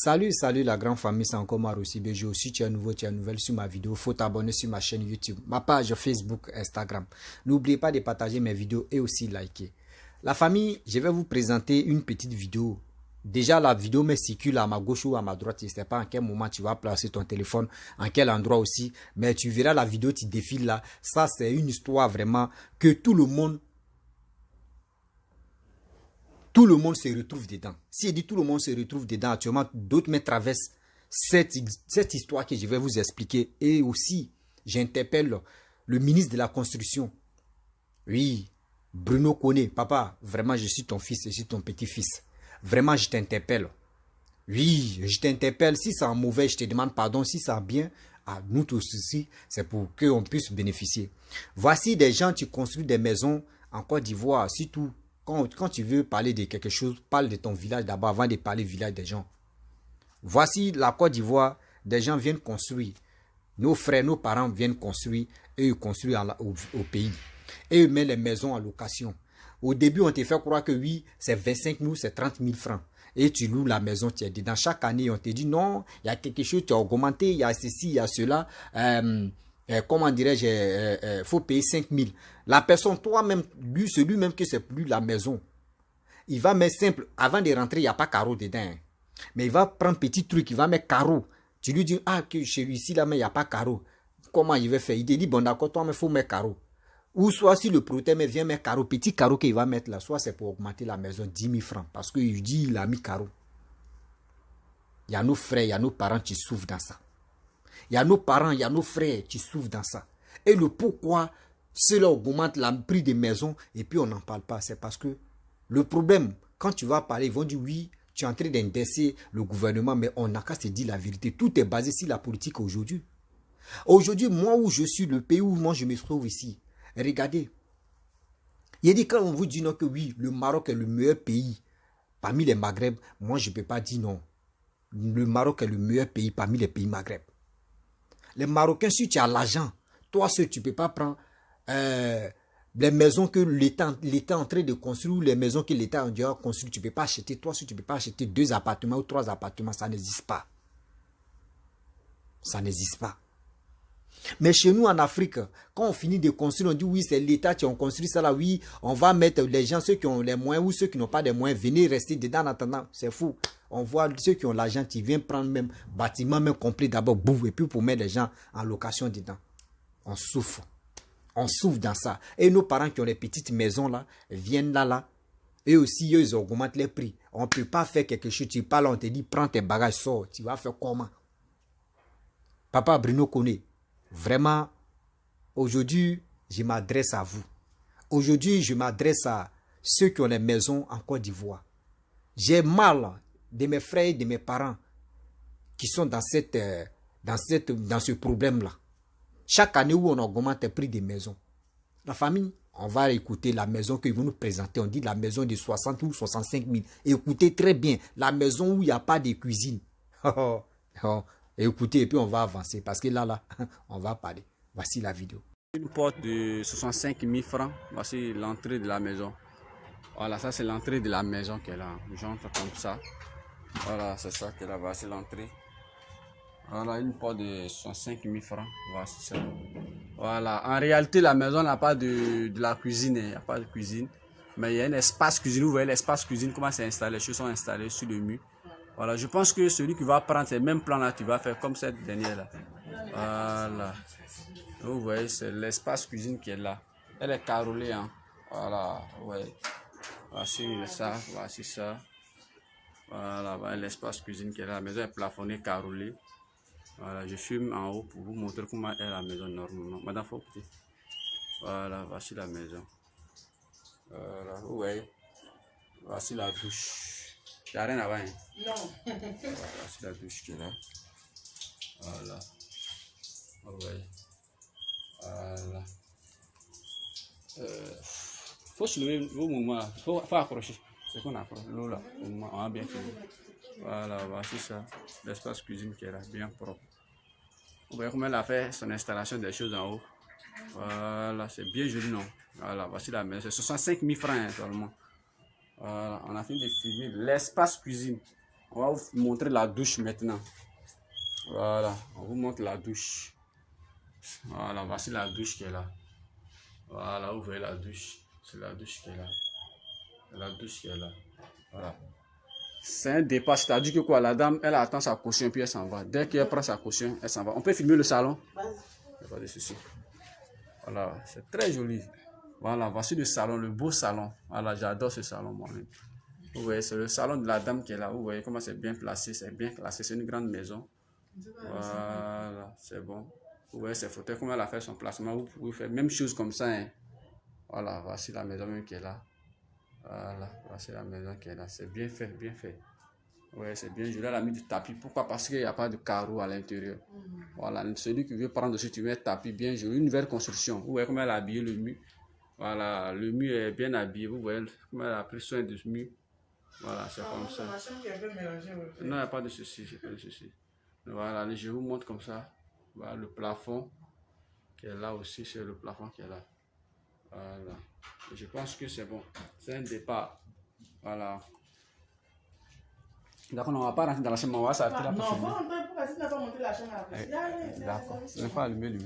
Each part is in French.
Salut la grande famille, c'est encore Maroussi BG. Si tu es nouveau, tu es nouvelle sur ma vidéo, faut t'abonner sur ma chaîne YouTube, ma page Facebook, Instagram. N'oubliez pas de partager mes vidéos et aussi liker. La famille, je vais vous présenter une petite vidéo. Déjà, la vidéo me circule à ma gauche ou à ma droite. Je ne sais pas en quel moment tu vas placer ton téléphone, en quel endroit aussi. Mais tu verras la vidéo qui défile là. Ça, c'est une histoire vraiment que tout le monde se retrouve dedans. Si je dis tout le monde se retrouve dedans, actuellement, d'autres me traversent cette histoire que je vais vous expliquer. Et aussi, j'interpelle le ministre de la Construction. Oui, Bruno Koné. Papa, vraiment, je suis ton fils, je suis ton petit-fils. Vraiment, je t'interpelle. Oui, je t'interpelle. Si c'est en mauvais, je te demande pardon. Si c'est bien, à nous tous ici, c'est pour qu'on puisse bénéficier. Voici des gens qui construisent des maisons en Côte d'Ivoire, surtout. Quand tu veux parler de quelque chose, parle de ton village d'abord avant de parler du village des gens. Voici la Côte d'Ivoire, des gens viennent construire. Nos frères, nos parents viennent construire et ils construisent au pays. Et ils mettent les maisons en location. Au début, on te fait croire que oui, c'est 25 000, c'est 30 000 francs. Et tu loues la maison, tu es dedans. Chaque année, on te dit non, il y a quelque chose, tu as augmenté, il y a ceci, il y a cela. Comment dirais-je, faut payer 5 000. La personne, toi-même, c'est lui-même que c'est plus la maison. Il va mettre simple, avant de rentrer, il n'y a pas carreau dedans. Mais il va prendre petit truc, il va mettre carreau. Tu lui dis, ah, que chez lui ici, là, mais il n'y a pas carreau. Comment il va faire? Il te dit, bon, d'accord, toi, mais il faut mettre carreau. Ou soit si le propriétaire vient mettre carreau, petit carreau qu'il va mettre là, soit c'est pour augmenter la maison 10 000 francs. Parce qu'il dit, il a mis carreau. Il y a nos frères, il y a nos parents qui souffrent dans ça. Il y a nos parents, il y a nos frères qui souffrent dans ça. Et le pourquoi cela augmente le prix des maisons et puis on n'en parle pas, c'est parce que le problème, quand tu vas parler, ils vont dire oui, tu es en train d'indexer le gouvernement, mais on n'a qu'à se dire la vérité. Tout est basé sur la politique aujourd'hui. Aujourd'hui, moi où je suis, le pays où moi je me trouve ici, regardez. Il dit quand on vous dit non que oui, le Maroc est le meilleur pays parmi les Maghreb, moi je ne peux pas dire non. Le Maroc est le meilleur pays parmi les pays Maghreb. Les Marocains, si tu as l'argent, toi seul, tu ne peux pas prendre les maisons que l'État est en train de construire ou les maisons que l'État a déjà construites. Tu ne peux pas acheter, toi seul, tu ne peux pas acheter 2 appartements ou 3 appartements. Ça n'existe pas. Ça n'existe pas. Mais chez nous en Afrique, quand on finit de construire, on dit oui, c'est l'État qui a construit ça là. Oui, on va mettre les gens, ceux qui ont les moyens ou ceux qui n'ont pas de moyens, venez rester dedans en attendant. C'est fou. On voit ceux qui ont l'argent qui viennent prendre même bâtiment, même complet d'abord, boum, et puis pour mettre les gens en location dedans. On souffre. On souffre dans ça. Et nos parents qui ont les petites maisons là, viennent là. Eux aussi, eux, ils augmentent les prix. On ne peut pas faire quelque chose. Tu parles, on te dit, prends tes bagages, sors. Tu vas faire comment? Papa Bruno Koné, vraiment, aujourd'hui, je m'adresse à vous. Aujourd'hui, je m'adresse à ceux qui ont les maisons en Côte d'Ivoire. J'ai mal de mes frères et de mes parents qui sont dans ce problème-là. Chaque année où on augmente le prix des maisons, la famille, on va écouter la maison qu'ils vont nous présenter. On dit la maison de 60 ou 65 000. Écoutez très bien, la maison où il n'y a pas de cuisine. Écoutez, et puis on va avancer parce que là, on va parler. Voici la vidéo. Une porte de 65 000 francs. Voici l'entrée de la maison. Voilà, ça c'est l'entrée de la maison qui est là. J'entre comme ça. Voilà, c'est ça qui est là. Voici l'entrée. Voilà, une porte de 65 000 francs. Voici ça. Voilà, en réalité, la maison n'a pas de la cuisine. Il n'y a pas de cuisine. Mais il y a un espace cuisine. Vous voyez l'espace cuisine, comment c'est installé. Les choses sont installées sur le mur. Voilà, je pense que celui qui va prendre ces mêmes plans-là, tu vas faire comme cette dernière-là. Voilà. Vous voyez, c'est l'espace cuisine qui est là. Elle est carrelée, hein. Voilà, ouais. Voici ça, voici ça. Voilà, voilà l'espace cuisine qui est là. La maison est plafonnée, carrelée. Voilà, je filme en haut pour vous montrer comment est la maison normalement. Madame, faut écouter. Voilà, voici la maison. Voilà, vous voyez. Voici la douche. Il n'y a rien à voir. Hein? Non. Voilà, voici la douche qui est là. Voilà. Vous voyez. Voilà. Faut soulever vos mouvements. Faut accrocher. C'est qu'on accroche. L'eau là. On va bien finir. Voilà, voici ça. L'espace cuisine qui est là, bien propre. Vous voyez comment elle a fait son installation des choses en haut. Voilà, c'est bien joli, non? Voilà, voici la maison. C'est 65 000 francs hein, seulement. Voilà, on a fini de filmer l'espace cuisine. On va vous montrer la douche maintenant. Voilà, on vous montre la douche. Voilà, voici la douche qui est là. Voilà, vous voyez la douche. C'est la douche qui est là. La douche qui est là. Voilà. C'est un départ, c'est-à-dire que quoi, la dame, elle attend sa caution puis elle s'en va. Dès qu'elle prend sa caution, elle s'en va. On peut filmer le salon? Il n'y a pas de souci. Voilà, c'est très joli. Voilà, voici le salon, le beau salon. Voilà, j'adore ce salon moi-même. Vous voyez, c'est le salon de la dame qui est là. Vous voyez comment c'est bien placé, c'est bien classé. C'est une grande maison. Voilà, c'est bon. Vous voyez ces fauteuils, comment elle a fait son placement. Vous pouvez faire même chose comme ça. Hein. Voilà, voici la maison même qui est là. Voilà, voici la maison qui est là. C'est bien fait, bien fait. Ouais, c'est bien joli. Elle a mis du tapis. Pourquoi? Parce qu'il n'y a pas de carreau à l'intérieur. Voilà, celui qui veut prendre dessus, tu mets tapis bien joli. Une nouvelle construction. Vous voyez comment elle a habillé le mur. Voilà, le mur est bien habillé. Vous voyez comment elle a pris soin du mur. Voilà, c'est comme ça. Non, il n'y a pas de souci, c'est pas de souci. Voilà, je vous montre comme ça. Voilà, le plafond qui est là aussi, c'est le plafond qui est là. Voilà. Je pense que c'est bon. C'est un départ. Voilà. D'accord, on ne va pas rentrer dans la chambre, on va s'arrêter là pour filmer. Non, pourquoi tu n'as pas monté la chambre après? D'accord, je vais pas allumer lui.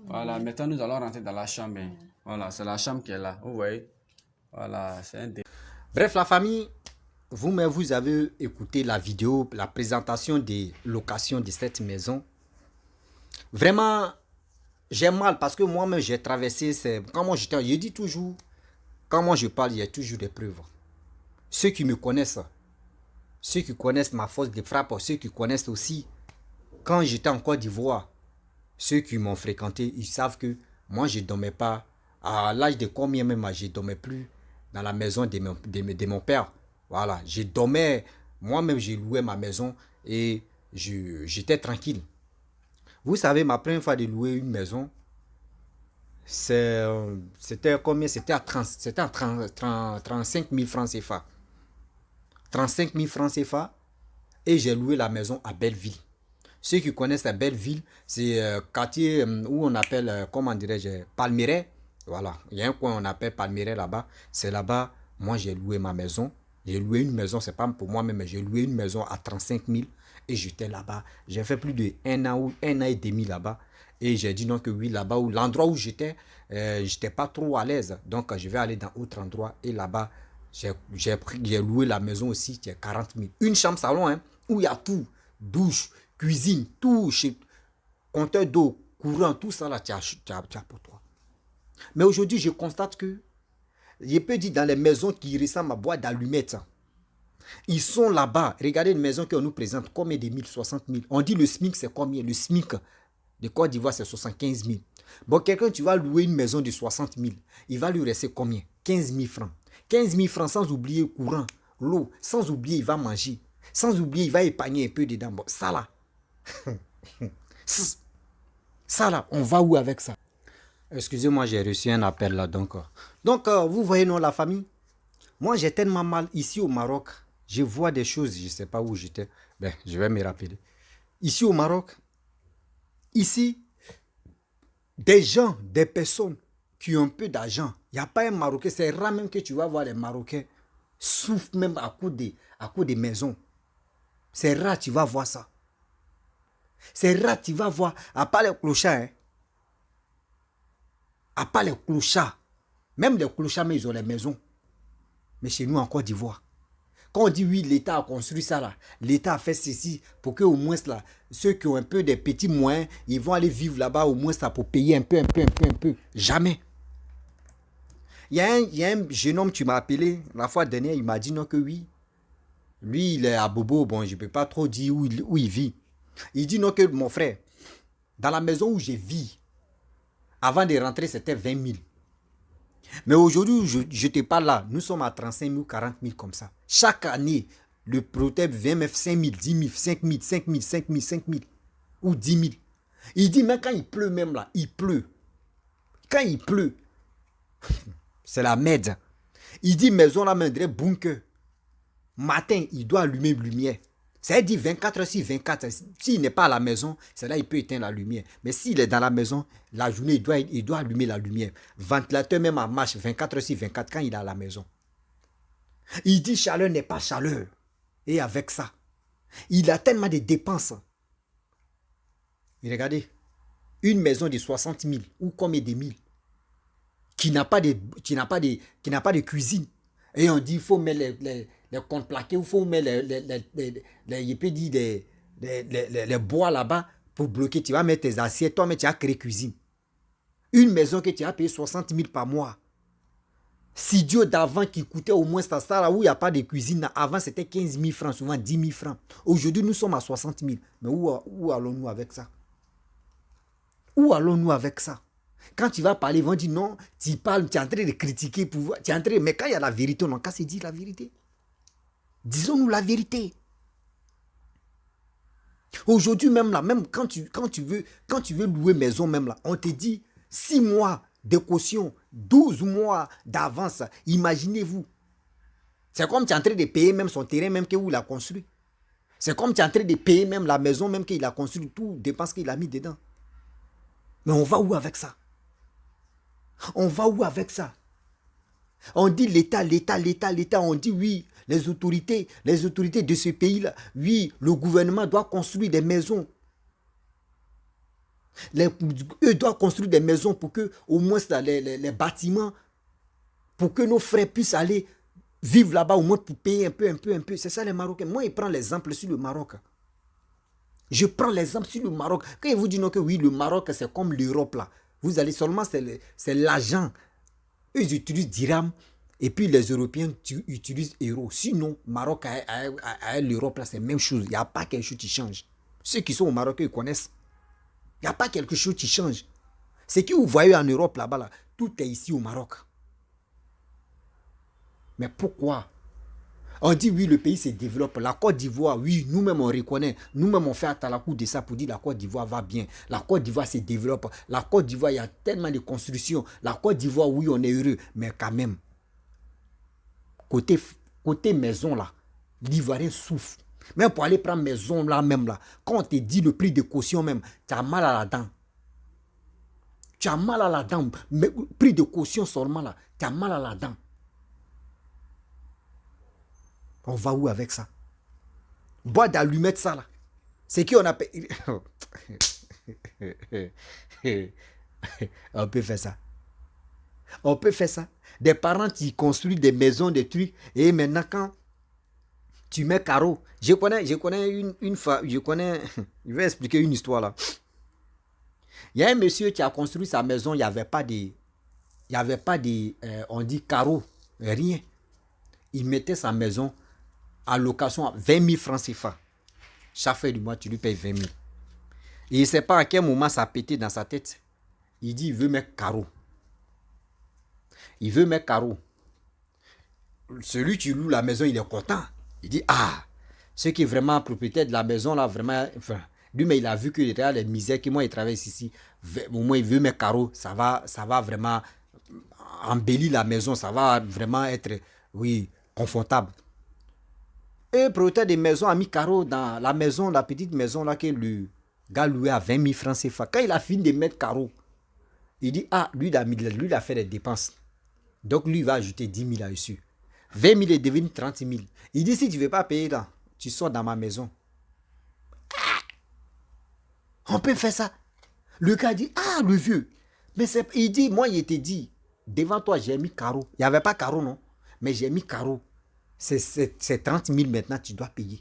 Voilà, maintenant nous allons rentrer dans la chambre. Voilà, c'est la chambre qui est là. Vous voyez? Voilà, c'est un départ. Bref, la famille, vous-même, vous avez écouté la vidéo, la présentation des locations de cette maison. Vraiment, j'ai mal parce que moi-même, j'ai traversé. Quand moi, je dis toujours, quand moi je parle, il y a toujours des preuves. Ceux qui me connaissent, ceux qui connaissent ma force de frappe, ceux qui connaissent aussi, quand j'étais en Côte d'Ivoire, ceux qui m'ont fréquenté, ils savent que moi, je ne dormais pas. À l'âge de combien même, je ne dormais plus dans la maison de mon père. Voilà, je dormais, moi-même, j'ai loué ma maison et j'étais tranquille. Vous savez, ma première fois de louer une maison, c'était combien? C'était à 35 000 francs CFA. 35 000 francs CFA et j'ai loué la maison à Belleville. Ceux qui connaissent la Belleville, c'est quartier où on appelle, comment dirais-je, Palmyrais. Voilà, il y a un coin on appelle Palmyrais là-bas. C'est là-bas, moi j'ai loué ma maison. J'ai loué une maison, c'est pas pour moi-même, mais j'ai loué une maison à 35 000 et j'étais là-bas. J'ai fait plus de un an et demi là-bas. Et j'ai dit non que oui, là-bas, l'endroit où j'étais, j'étais pas trop à l'aise. Donc je vais aller dans autre endroit et là-bas, j'ai loué la maison aussi, c'est 40 000. Une chambre salon, hein, où il y a tout, douche, cuisine, tout, compteur d'eau, courant, tout ça là, tu as pour toi. Mais aujourd'hui, je constate que, je peux dire dans les maisons qui ressemblent à boîte d'allumettes, ils sont là-bas. Regardez une maison qu'on nous présente, combien de 1000, 60 000. On dit le SMIC, c'est combien? Le SMIC de Côte d'Ivoire, c'est 75 000. Bon, quelqu'un, tu vas louer une maison de 60 000. Il va lui rester combien? 15 000 francs. 15 000 francs sans oublier le courant, l'eau, sans oublier, il va manger. Sans oublier, il va épargner un peu dedans. Bon, ça là. Ça là, on va où avec ça? Excusez-moi, j'ai reçu un appel là. Donc, vous voyez, non, la famille. Moi, j'ai tellement mal ici au Maroc. Je vois des choses, je ne sais pas où j'étais. Ben, je vais me rappeler. Ici au Maroc, ici, des gens, des personnes qui ont un peu d'argent. Il n'y a pas un Marocain, c'est rare même que tu vas voir les Marocains souffrent même à cause des maisons. C'est rare, tu vas voir ça. C'est rare, tu vas voir, à part les clochards, hein. À part les clochards. Même les clochards, mais ils ont les maisons. Mais chez nous, en Côte d'Ivoire, quand on dit oui, l'État a construit ça là, l'État a fait ceci pour que au moins là, ceux qui ont un peu des petits moyens, ils vont aller vivre là-bas au moins ça pour payer un peu. Jamais. Il y a un jeune homme, tu m'as appelé la fois dernière, il m'a dit non que oui. Lui, il est à Bobo, bon, je ne peux pas trop dire où il vit. Il dit non que mon frère, dans la maison où je vis, avant de rentrer, c'était 20 000. Mais aujourd'hui, je te parle là, nous sommes à 35 000, 40 000 comme ça. Chaque année, le prototype vient mettre 5 000, 10 000, 5 000, 5 000, 5 000, 5 000 ou 10 000. Il dit, mais quand il pleut même là, il pleut. Quand il pleut, c'est la merde. Il dit, maison là, mais bunker. Matin, il doit allumer une lumière. Ça dit 24 heures sur 24. S'il n'est pas à la maison, c'est là il peut éteindre la lumière. Mais s'il est dans la maison, la journée, il doit allumer la lumière. Ventilateur même en marche 24 heures sur 24 quand il est à la maison. Il dit chaleur n'est pas chaleur. Et avec ça, il a tellement de dépenses. Et regardez, une maison de 60 000 ou combien de mille qui n'a pas de cuisine. Et on dit il faut mettre les contreplaqués, il faut mettre les bois là-bas pour bloquer. Tu vas mettre tes assiettes, toi, mais tu as créé cuisine. Une maison que tu as payé 60 000 par mois. Studio d'avant qui coûtait au moins ça là où il n'y a pas de cuisine. Avant, c'était 15 000 francs, souvent 10 000 francs. Aujourd'hui, nous sommes à 60 000. Mais où allons-nous avec ça? Où allons-nous avec ça? Quand tu vas parler, ils vont dire non, tu parles, tu es en train de critiquer, mais quand il y a la vérité, on n'a qu'à se dire la vérité. Disons-nous la vérité. Aujourd'hui même là, même quand tu veux louer maison même là, on te dit 6 mois de caution, 12 mois d'avance. Imaginez-vous. C'est comme tu es en train de payer même son terrain même où il a construit. C'est comme tu es en train de payer même la maison même qu'il a construit, tout dépense qu'il a mis dedans. Mais on va où avec ça? On va où avec ça? On dit l'État, on dit oui, les autorités de ce pays-là, oui, le gouvernement doit construire des maisons. Eux doivent construire des maisons pour que, au moins, les bâtiments, pour que nos frères puissent aller vivre là-bas, au moins pour payer un peu. C'est ça les Marocains. Moi, je prends l'exemple sur le Maroc. Je prends l'exemple sur le Maroc. Quand ils vous disent que oui, le Maroc, c'est comme l'Europe là. Vous allez seulement, c'est l'argent. Eux, ils utilisent dirham. Et puis les Européens utilisent euro. Sinon, Maroc à l'Europe, là, c'est la même chose. Il n'y a pas quelque chose qui change. Ceux qui sont au Maroc, ils connaissent. Il n'y a pas quelque chose qui change. Ce que vous voyez en Europe là-bas, là, tout est ici au Maroc. Mais pourquoi? On dit oui, le pays se développe. La Côte d'Ivoire, oui, nous-mêmes on reconnaît. Nous-mêmes on fait à la cour de ça pour dire la Côte d'Ivoire va bien. La Côte d'Ivoire se développe. La Côte d'Ivoire, il y a tellement de constructions. La Côte d'Ivoire, oui, on est heureux. Mais quand même, côté maison là, l'Ivoirien souffre. Même pour aller prendre maison là même là, quand on te dit le prix de caution même, tu as mal à la dent. Tu as mal à la dent. Mais prix de caution seulement là, tu as mal à la dent. On va où avec ça? Bois d'allumettes ça là. C'est qui on appelle... On peut faire ça. On peut faire ça. Des parents qui construisent des maisons, des trucs. Et maintenant quand tu mets carreau. Je connais une femme. Je vais expliquer une histoire là. Il y a un monsieur qui a construit sa maison. Il n'y avait pas de... on dit carreau. Rien. Il mettait sa maison en location à 20 000 francs CFA. Chaque fin du mois, tu lui payes 20 000. Et il ne sait pas à quel moment ça a pété dans sa tête. Il dit, il veut mettre carreau. Il veut mettre carreau. Celui qui loue la maison, il est content. Il dit, ah, ce qui est vraiment propriétaire de la maison, là, vraiment, enfin, lui, mais il a vu que les misères que moi, il travaille ici, au moins, il veut mettre carreau. Ça va vraiment embellir la maison. Ça va vraiment être, oui, confortable. Et le propriétaire des maisons a mis carreau dans la maison, la petite maison là que le gars louait à 20 000 francs CFA. Quand il a fini de mettre carreau, il dit, ah, lui, il a fait des dépenses. Donc, lui, il va ajouter 10 000 là-dessus. 20 000 est devenu 30 000. Il dit, si tu ne veux pas payer là, tu sors dans ma maison. Ah, on peut faire ça. Le gars dit, ah, le vieux. Mais il dit, moi, il était dit, devant toi, j'ai mis carreau. Il n'y avait pas carreau, non. Mais j'ai mis carreau. C'est 30 000 maintenant, tu dois payer.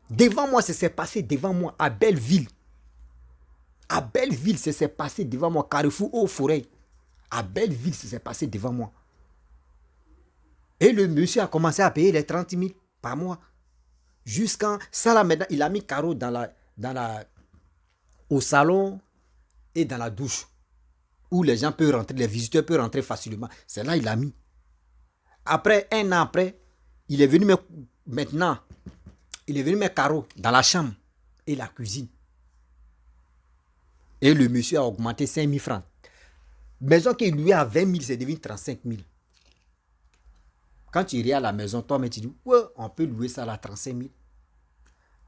Devant moi, ça s'est passé devant moi à Belleville. À Belleville, ça s'est passé devant moi. Carrefour aux forêts. À Belleville, ça s'est passé devant moi. Et le monsieur a commencé à payer les 30 000 par mois. Jusqu'à ça là maintenant, il a mis carreau au salon et dans la douche. Où les gens peuvent rentrer, les visiteurs peuvent rentrer facilement. C'est là qu'il a mis. Après, un an après, il est venu mettre carreaux dans la chambre et la cuisine. Et le monsieur a augmenté 5 000 francs. Maison qu'il louait à 20 000, c'est devenu 35 000. Quand tu irais à la maison, toi, tu dis, ouais, on peut louer ça à 35 000.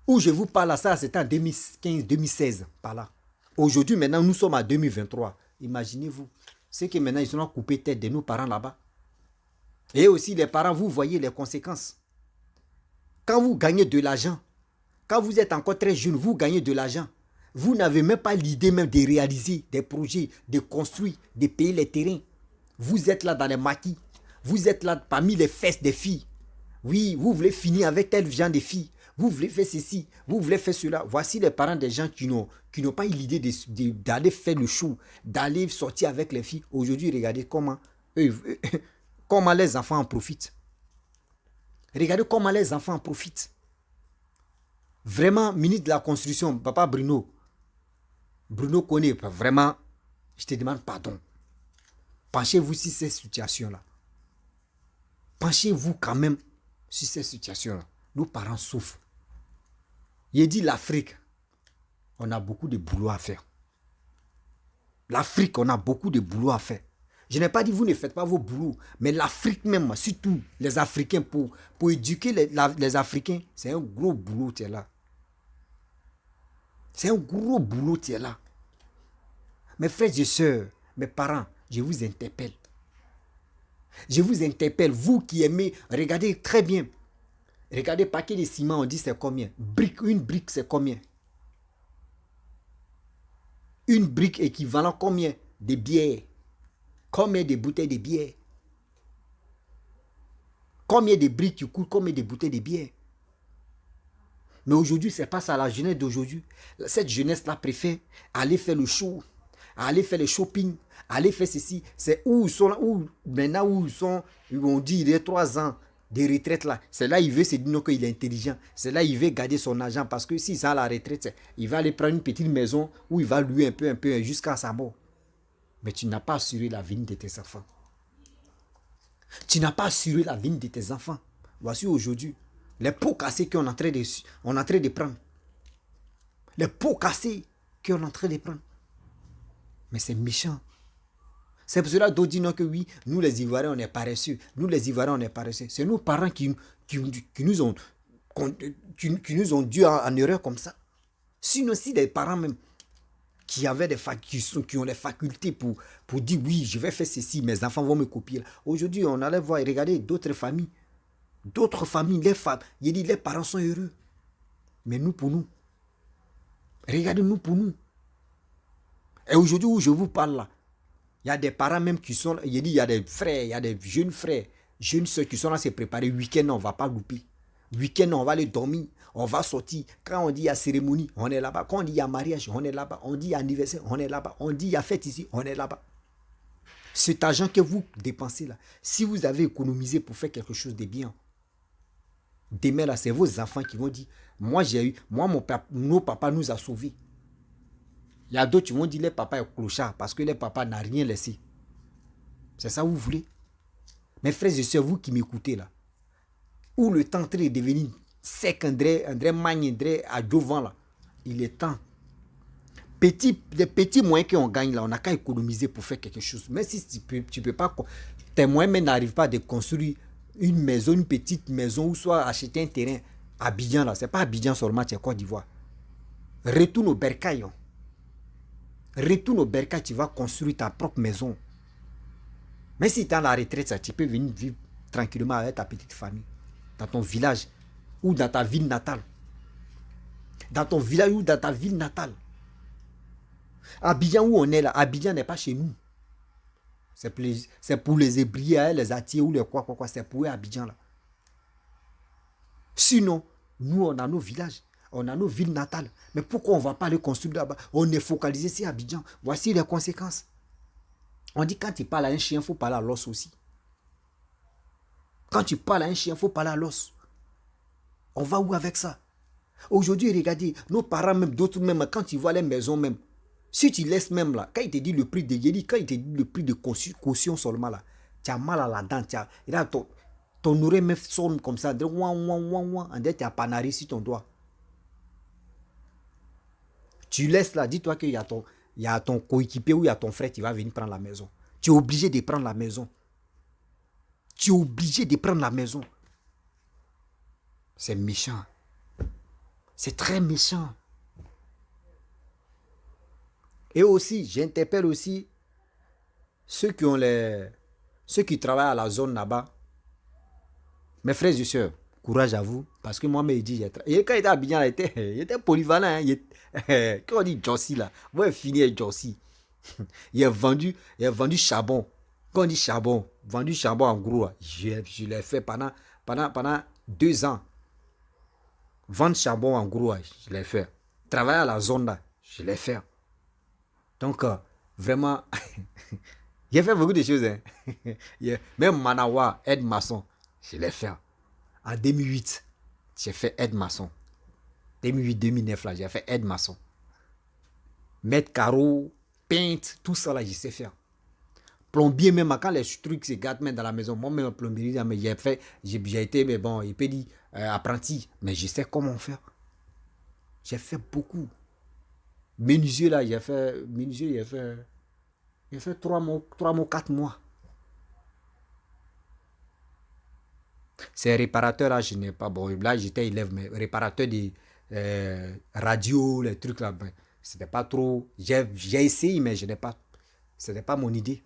Où je vous parle à ça, c'était en 2015-2016, par là. Aujourd'hui, maintenant, nous sommes en 2023. Imaginez-vous. C'est que maintenant, ils ont coupé tête de nos parents là-bas. Et aussi les parents, vous voyez les conséquences. Quand vous gagnez de l'argent, quand vous êtes encore très jeune, vous gagnez de l'argent. Vous n'avez même pas l'idée même de réaliser des projets, de construire, de payer les terrains. Vous êtes là dans les maquis. Vous êtes là parmi les fesses des filles. Oui, vous voulez finir avec tel genre de filles. Vous voulez faire ceci, vous voulez faire cela. Voici les parents des gens qui n'ont pas eu l'idée d'aller faire le show, d'aller sortir avec les filles. Aujourd'hui, regardez comment les enfants en profitent. Regardez comment les enfants en profitent. Vraiment, ministre de la Construction, papa Bruno connaît vraiment, je te demande pardon. Penchez-vous sur ces situations-là. Penchez-vous quand même sur ces situations-là. Nos parents souffrent. Il dit l'Afrique, on a beaucoup de boulot à faire. L'Afrique, on a beaucoup de boulot à faire. Je n'ai pas dit vous ne faites pas vos boulots, mais l'Afrique même, surtout les Africains, pour éduquer les Africains, c'est un gros boulot, tu es là. C'est un gros boulot, tu es là. Mes frères et sœurs, mes parents, je vous interpelle. Je vous interpelle, vous qui aimez, regardez très bien. Regardez, paquet de ciment, on dit c'est combien? Une brique, c'est combien? Une brique équivalent combien de bière? Combien de bouteilles de bière? Combien de briques qui coûtent? Combien de bouteilles de bière? Mais aujourd'hui, c'est pas ça la jeunesse d'aujourd'hui. Cette jeunesse-là préfère aller faire le show, aller faire le shopping, aller faire ceci. C'est où ils sont là, maintenant où ils sont, on dit il y a 3 ans de retraite là. C'est là il veut se dire qu'il est intelligent. C'est là il veut garder son argent parce que s'il est à la retraite, il va aller prendre une petite maison où il va louer un peu jusqu'à sa mort. Mais tu n'as pas assuré l'avenir de tes enfants. Tu n'as pas assuré l'avenir de tes enfants. Voici aujourd'hui les pots cassés qu'on est en train de prendre. Les pots cassés qu'on est en train de prendre. Mais c'est méchant. C'est pour cela d'autres disent non que oui, nous les Ivoiriens on est paresseux. Nous les Ivoiriens on est paresseux. C'est nos parents qui nous ont dû en erreur comme ça. Sinon si des parents même qui avaient qui ont les facultés pour dire oui, je vais faire ceci, mes enfants vont me copier. Aujourd'hui, on allait voir et regarder d'autres familles. D'autres familles, les parents sont heureux. Mais nous pour nous. Regardez nous pour nous. Et aujourd'hui où je vous parle là, il y a des parents même qui sont là. Il y a des frères, il y a des jeunes frères, jeunes soeurs qui sont là à se préparer. Week-end, on ne va pas louper. Week-end, on va aller dormir. On va sortir. Quand on dit il y a cérémonie, on est là-bas. Quand on dit il y a mariage, on est là-bas. On dit il y a anniversaire, on est là-bas. On dit il y a fête ici, on est là-bas. Cet argent que vous dépensez là, si vous avez économisé pour faire quelque chose de bien, demain là, c'est vos enfants qui vont dire, nos papas nous a sauvés. Il y a d'autres qui vont dire, les papas est clochard parce que les papas n'ont rien laissé. C'est ça que vous voulez? Mes frères et sœurs, vous qui m'écoutez là, où le temps est en train de devenir sec, André Magne, André à devant là, il est temps. Les petits moyens qu'on gagne là, on n'a qu'à économiser pour faire quelque chose. Mais si tu peux pas, tes moyens n'arrivent pas de construire une maison, une petite maison, ou soit acheter un terrain à Abidjan là, c'est pas Abidjan seulement, c'est Côte d'Ivoire. Retourne au Bercail. Retourne au Bercail, tu vas construire ta propre maison. Mais si tu es à la retraite, ça, tu peux venir vivre tranquillement avec ta petite famille. Dans ton village ou dans ta ville natale. Dans ton village ou dans ta ville natale. Abidjan où on est là, Abidjan n'est pas chez nous. C'est pour les ébriers, les attiers ou les quoi, c'est pour eux Abidjan là. Sinon, nous on a nos villages, on a nos villes natales. Mais pourquoi on ne va pas les construire là-bas? On est focalisé sur Abidjan. Voici les conséquences. On dit quand tu parles à un chien, il faut parler à l'os aussi. Quand tu parles à un chien, il faut parler à l'os. On va où avec ça? Aujourd'hui, regardez, nos parents même, d'autres même, quand tu vois les maisons même, si tu laisses même là, quand il te dit le prix de Yéli, quand il te dit le prix de caution seulement là, tu as mal à la dent, ton oreille même sonne comme ça, tu as panari sur ton doigt. Tu laisses là, dis-toi qu'il y a ton coéquipier ou il y a ton frère qui va venir prendre la maison. Tu es obligé de prendre la maison. Tu es obligé de prendre la maison. C'est méchant. C'est très méchant. Et aussi, j'interpelle aussi ceux qui travaillent à la zone là-bas, Mes frères et sœurs, courage à vous. Parce que moi, il dit, quand il était à Abidjan, il était polyvalent. Hein, quand on dit Jossi, là, vous allez finir Jossi. Il a vendu charbon. Quand on dit charbon, vendu charbon en gros, je l'ai fait pendant 2 ans. Vendre charbon en gros, je l'ai fait. Travailler à la zone là, je l'ai fait. Donc, vraiment, j'ai fait beaucoup de choses. Hein. Même Manawa, aide-maçon, je l'ai fait. En 2008, j'ai fait aide-maçon. 2008-2009, là, j'ai fait aide-maçon. Mettre carreau, peinte, tout ça, là, je sais faire. Plombier, même quand les trucs se gâtent même dans la maison, moi-même, plomberie, j'ai été, mais bon, il peut dire apprenti, mais je sais comment faire. J'ai fait beaucoup. Menuisier, là, j'ai fait 4 mois. Ces réparateurs là, je n'ai pas. Bon, là, j'étais élève, mais réparateur des radios, les trucs là, ben, c'était pas trop. J'ai essayé, mais je n'ai pas. C'était pas mon idée.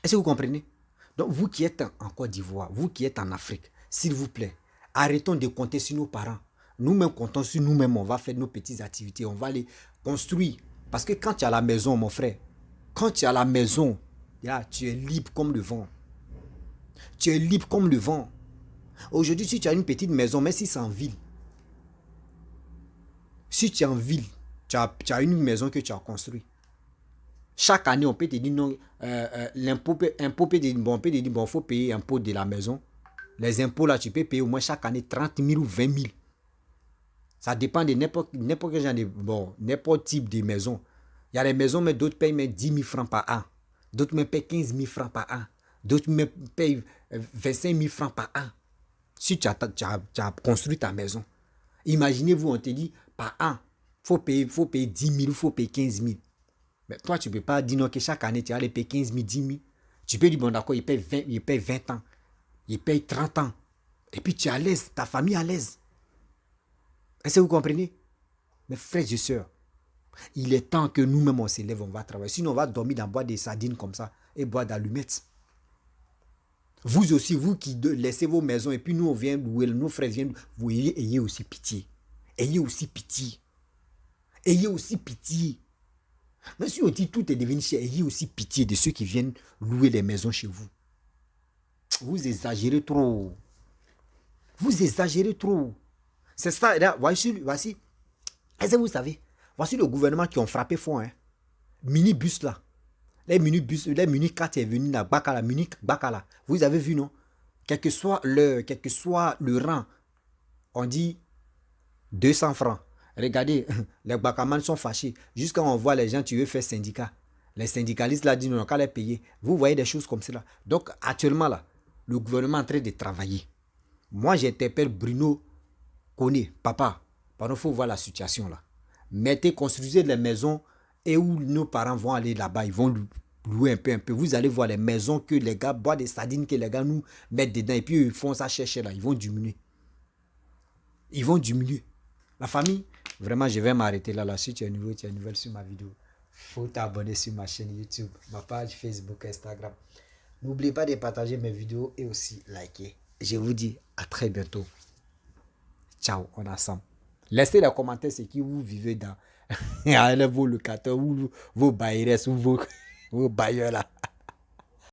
Est-ce que vous comprenez? Donc, vous qui êtes en Côte d'Ivoire, vous qui êtes en Afrique, s'il vous plaît, arrêtons de compter sur nos parents. Nous-mêmes comptons sur nous-mêmes, on va faire nos petites activités, on va les construire. Parce que quand tu es à la maison, mon frère, quand tu es à la maison, tu es libre comme le vent. Tu es libre comme le vent. Aujourd'hui, si tu as une petite maison, même si c'est en ville, si tu es en ville, tu as une maison que tu as construite. Chaque année, on peut te dire non, l'impôt peut te dire, bon, on peut te dire, bon, il faut payer l'impôt de la maison. Les impôts là, tu peux payer au moins chaque année 30 000 ou 20 000. Ça dépend de n'importe type de maison. Il y a des maisons, mais d'autres payent mais 10 000 francs par an. D'autres me payent 15 000 francs par an. D'autres me payent 25 000 francs par an. Si tu as construit ta maison, imaginez-vous, on te dit par an, il faut payer 10 000 ou il faut payer 15 000. Mais toi, tu ne peux pas dire non, que chaque année, tu vas aller payer 15 000, 10 000. Tu peux dire, bon, d'accord, il paye 20 ans. Il paye 30 ans. Et puis, tu es à l'aise, ta famille est à l'aise. Est-ce que vous comprenez? Mes frères et sœurs, il est temps que nous-mêmes, on s'élève, on va travailler. Sinon, on va dormir dans bois des sardines comme ça et boire d'allumettes. Vous aussi, vous qui laissez vos maisons et puis nous, on vient louer, nos frères viennent, vous ayez aussi pitié. Ayez aussi pitié. Ayez aussi pitié. Même si on dit tout est devenu cher, ayez aussi pitié de ceux qui viennent louer les maisons chez vous. Vous exagérez trop. Vous exagérez trop. C'est ça. Là, voici. Est-ce que vous savez? Voici le gouvernement qui ont frappé fort. Hein. Minibus là. Les mini 4 est venu là. Bakala, mini Bakala. Vous avez vu, non? Quel que soit le rang, on dit 200 francs. Regardez, les Bakaman sont fâchés. Jusqu'à on voit les gens, tu veux faire syndicat. Les syndicalistes là disent non, qu'à les payer. Vous voyez des choses comme cela. Donc actuellement là, le gouvernement est en train de travailler. Moi j'interpelle Bruno Koné, papa, pardon, il faut voir la situation là. Construisez les maisons et où nos parents vont aller là-bas, ils vont louer un peu. Vous allez voir les maisons que les gars boivent des sardines que les gars nous mettent dedans et puis ils font ça chercher là, ils vont diminuer. Ils vont diminuer. La famille, vraiment, je vais m'arrêter là. Si tu es nouveau, tu es nouvelle sur ma vidéo, faut t'abonner sur ma chaîne YouTube, ma page Facebook, Instagram. N'oubliez pas de partager mes vidéos et aussi liker. Je vous dis à très bientôt. Ciao, on est ensemble. Laissez les commentaires ce qui vous vivez dans vos locataires ou vos bailleurs ou vos bailleurs là.